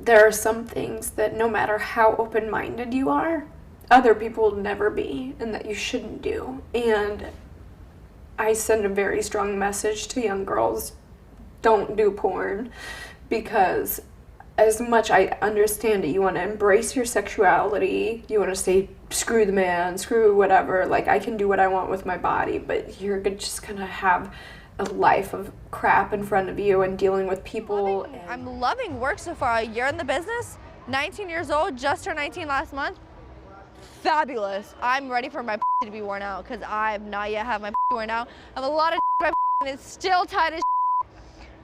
there are some things that no matter how open-minded you are, other people will never be, and that you shouldn't do. And I send a very strong message to young girls: don't do porn, because as much I understand it, you want to embrace your sexuality, you want to say screw the man, screw whatever, like I can do what I want with my body, but you're just gonna have a life of crap in front of you and dealing with people. I'm loving work so far. A year in the business, 19 years old, just turned 19 last month. Fabulous. I'm ready for my to be worn out, because I've not yet had my worn out. I have a lot of my and it's still tight as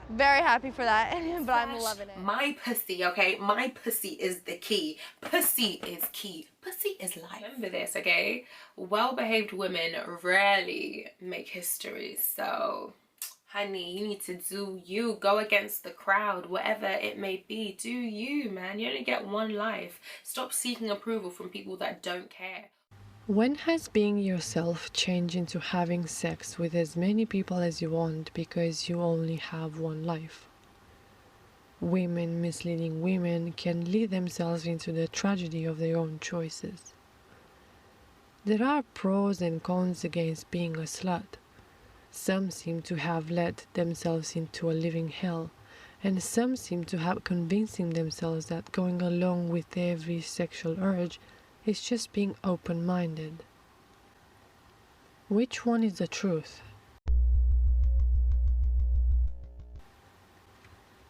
very happy for that, but I'm loving it. My pussy, okay? My pussy is the key. Pussy is key. Pussy is life. Remember this, okay? Well-behaved women rarely make history, so honey, you need to do you. Go against the crowd, whatever it may be. Do you, man. You only get one life. Stop seeking approval from people that don't care. When has being yourself changed into having sex with as many people as you want because you only have one life? Women misleading women can lead themselves into the tragedy of their own choices. There are pros and cons against being a slut. Some seem to have let themselves into a living hell, and some seem to have convincing themselves that going along with every sexual urge is just being open-minded. Which one is the truth?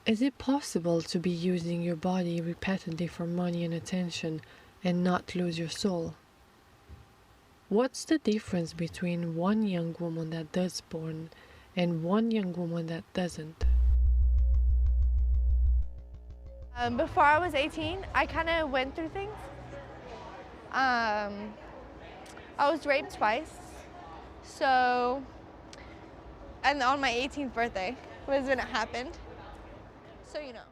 Is it possible to be using your body repeatedly for money and attention and not lose your soul? What's the difference between one young woman that does porn and one young woman that doesn't? Before I was 18, I kind of went through things. I was raped twice, so, and on my 18th birthday was when it happened, so you know.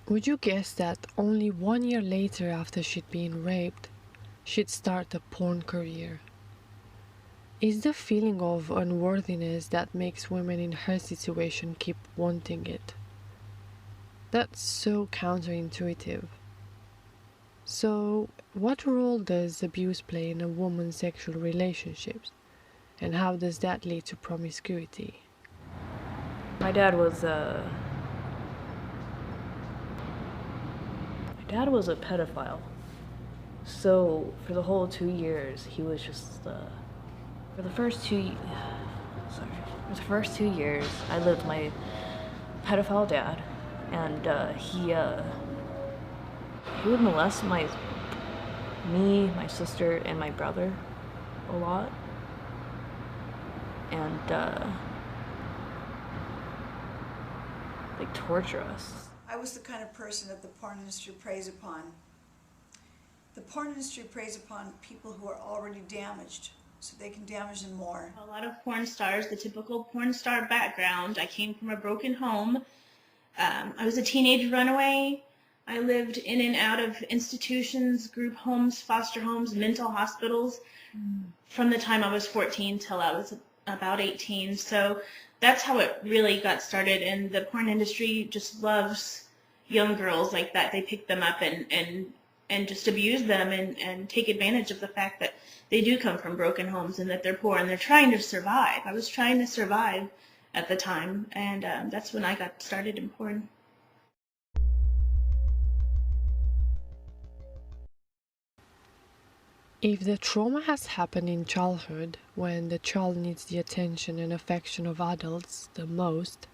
Would you guess that only 1 year later after she'd been raped, she'd start a porn career? Is the feeling of unworthiness that makes women in her situation keep wanting it? That's so counterintuitive. So, what role does abuse play in a woman's sexual relationships, and how does that lead to promiscuity? My dad was a pedophile. So for the whole 2 years, he was just for the first 2 years, I lived with my pedophile dad, and he would molest me, my sister, and my brother a lot, and like torture us. I was the kind of person that the porn industry preys upon. The porn industry preys upon people who are already damaged, so they can damage them more. A lot of porn stars, the typical porn star background. I came from a broken home. I was a teenage runaway. I lived in and out of institutions, group homes, foster homes, mental hospitals from the time I was 14 till I was about 18. So that's how it really got started. And the porn industry just loves young girls like that. They pick them up and just abuse them and take advantage of the fact that they do come from broken homes and that they're poor and they're trying to survive. I was trying to survive at the time, and that's when I got started in porn. If the trauma has happened in childhood, when the child needs the attention and affection of adults the most,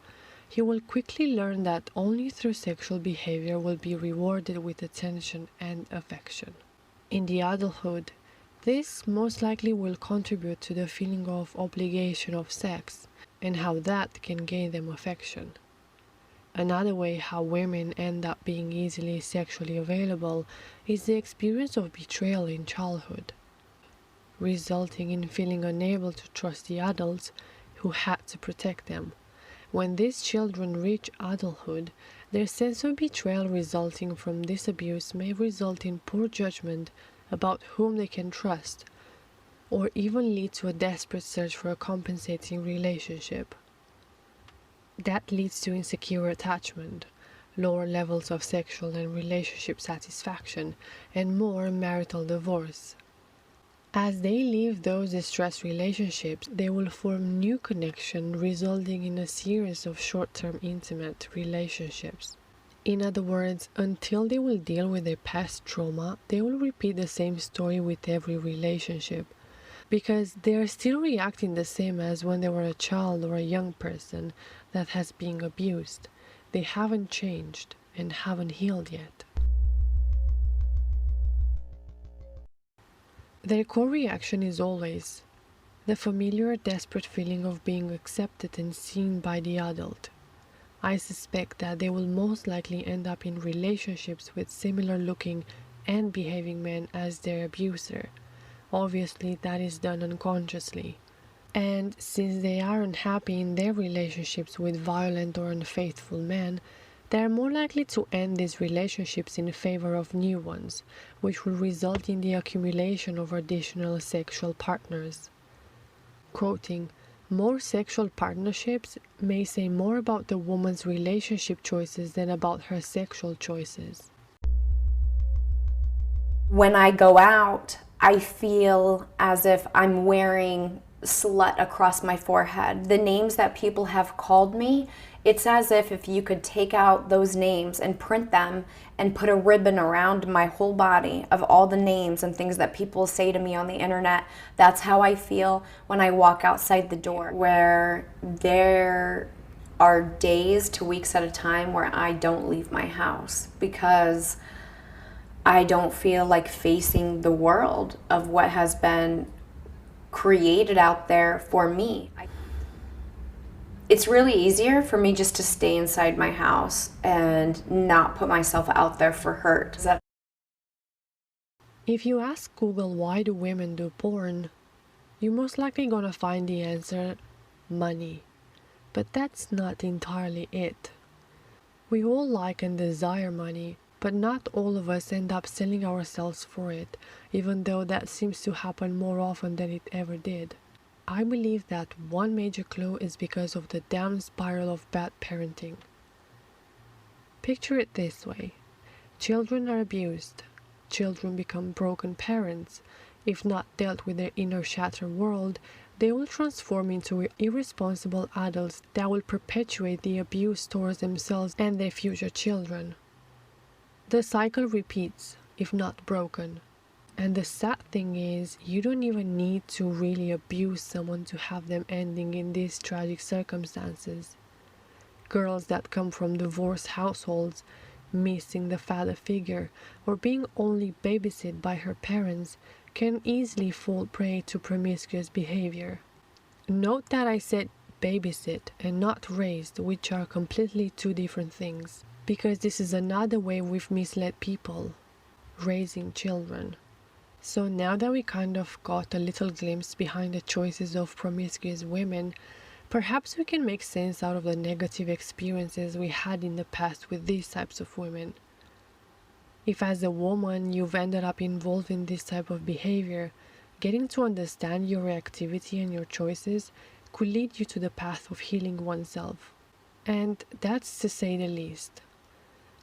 he will quickly learn that only through sexual behavior will be rewarded with attention and affection. In the adulthood, this most likely will contribute to the feeling of obligation of sex and how that can gain them affection. Another way how women end up being easily sexually available is the experience of betrayal in childhood, resulting in feeling unable to trust the adults who had to protect them. When these children reach adulthood, their sense of betrayal resulting from this abuse may result in poor judgment about whom they can trust, or even lead to a desperate search for a compensating relationship. That leads to insecure attachment, lower levels of sexual and relationship satisfaction, and more marital divorce. As they leave those distressed relationships, they will form new connections, resulting in a series of short-term intimate relationships. In other words, until they will deal with their past trauma, they will repeat the same story with every relationship, because they are still reacting the same as when they were a child or a young person that has been abused. They haven't changed and haven't healed yet. Their core reaction is always the familiar, desperate feeling of being accepted and seen by the adult. I suspect that they will most likely end up in relationships with similar looking and behaving men as their abuser. Obviously, that is done unconsciously. And since they are unhappy in their relationships with violent or unfaithful men, they are more likely to end these relationships in favor of new ones, which will result in the accumulation of additional sexual partners. Quoting, "More sexual partnerships may say more about the woman's relationship choices than about her sexual choices." When I go out, I feel as if I'm wearing slut across my forehead. The names that people have called me, it's as if you could take out those names and print them and put a ribbon around my whole body of all the names and things that people say to me on the internet. That's how I feel when I walk outside the door, where there are days to weeks at a time where I don't leave my house because I don't feel like facing the world of what has been created out there for me. It's really easier for me just to stay inside my house and not put myself out there for hurt. If you ask Google why do women do porn, you're most likely gonna find the answer, money. But that's not entirely it. We all like and desire money, but not all of us end up selling ourselves for it, even though that seems to happen more often than it ever did. I believe that one major clue is because of the down spiral of bad parenting. Picture it this way. Children are abused. Children become broken parents. If not dealt with their inner shattered world, they will transform into irresponsible adults that will perpetuate the abuse towards themselves and their future children. The cycle repeats, if not broken. And the sad thing is, you don't even need to really abuse someone to have them ending in these tragic circumstances. Girls that come from divorced households, missing the father figure, or being only babysit by her parents, can easily fall prey to promiscuous behavior. Note that I said babysit and not raised, which are completely two different things, because this is another way we've misled people, raising children. So now that we kind of got a little glimpse behind the choices of promiscuous women, perhaps we can make sense out of the negative experiences we had in the past with these types of women. If as a woman you've ended up involved in this type of behavior, getting to understand your reactivity and your choices could lead you to the path of healing oneself. And that's to say the least.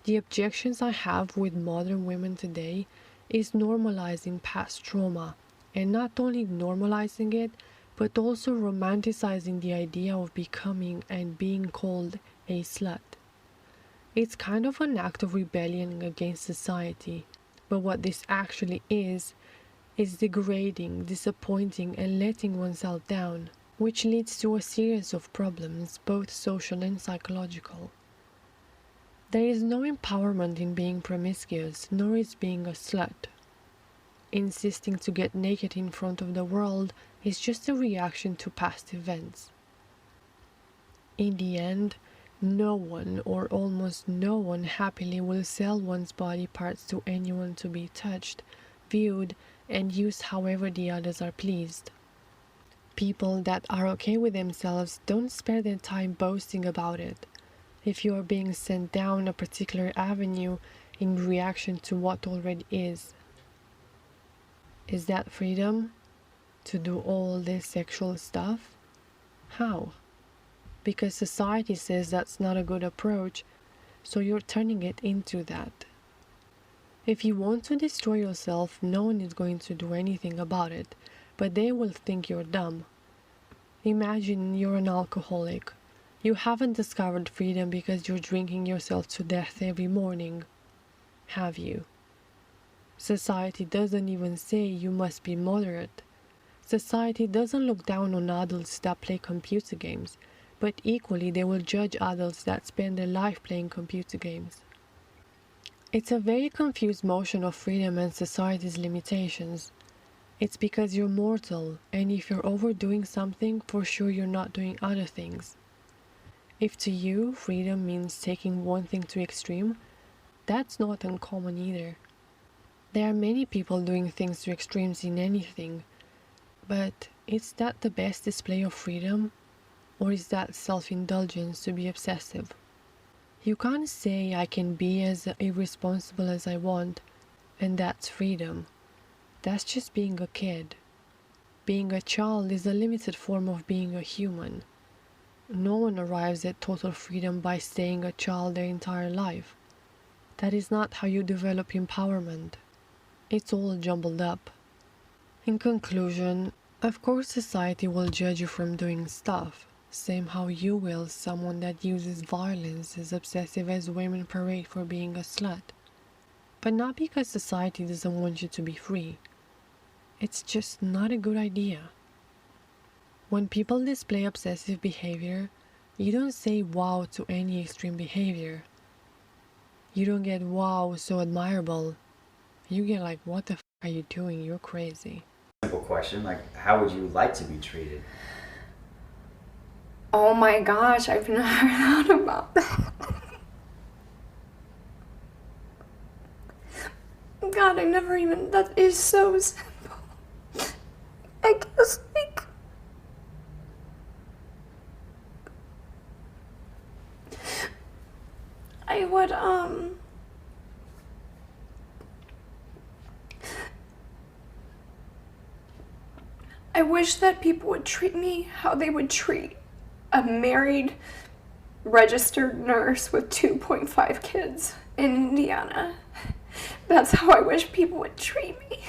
The objections I have with modern women today is normalizing past trauma, and not only normalizing it, but also romanticizing the idea of becoming and being called a slut. It's kind of an act of rebellion against society, but what this actually is degrading, disappointing, and letting oneself down, which leads to a series of problems, both social and psychological. There is no empowerment in being promiscuous, nor is being a slut. Insisting to get naked in front of the world is just a reaction to past events. In the end, no one or almost no one happily will sell one's body parts to anyone to be touched, viewed, and used however the others are pleased. People that are okay with themselves don't spare their time boasting about it. If you are being sent down a particular avenue in reaction to what already is that freedom? To do all this sexual stuff? How? Because society says that's not a good approach, so you're turning it into that. If you want to destroy yourself, no one is going to do anything about it, but they will think you're dumb. Imagine you're an alcoholic. You haven't discovered freedom because you're drinking yourself to death every morning, have you? Society doesn't even say you must be moderate. Society doesn't look down on adults that play computer games, but equally they will judge adults that spend their life playing computer games. It's a very confused motion of freedom and society's limitations. It's because you're mortal, and if you're overdoing something, for sure you're not doing other things. If to you freedom means taking one thing to extreme, that's not uncommon either. There are many people doing things to extremes in anything, but is that the best display of freedom? Or is that self-indulgence to be obsessive? You can't say I can be as irresponsible as I want, and that's freedom. That's just being a kid. Being a child is a limited form of being a human. No one arrives at total freedom by staying a child their entire life. That is not how you develop empowerment. It's all jumbled up. In conclusion, of course society will judge you from doing stuff, same how you will someone that uses violence as obsessive as women parade for being a slut. But not because society doesn't want you to be free. It's just not a good idea. When people display obsessive behavior, you don't say wow to any extreme behavior. You don't get wow, so admirable. You get like, what the f are you doing? You're crazy. Simple question, like, how would you like to be treated? Oh my gosh, I've never thought about that. God, I never even, that is so simple. I guess, like, I would, I wish that people would treat me how they would treat a married, registered nurse with 2.5 kids in Indiana. That's how I wish people would treat me.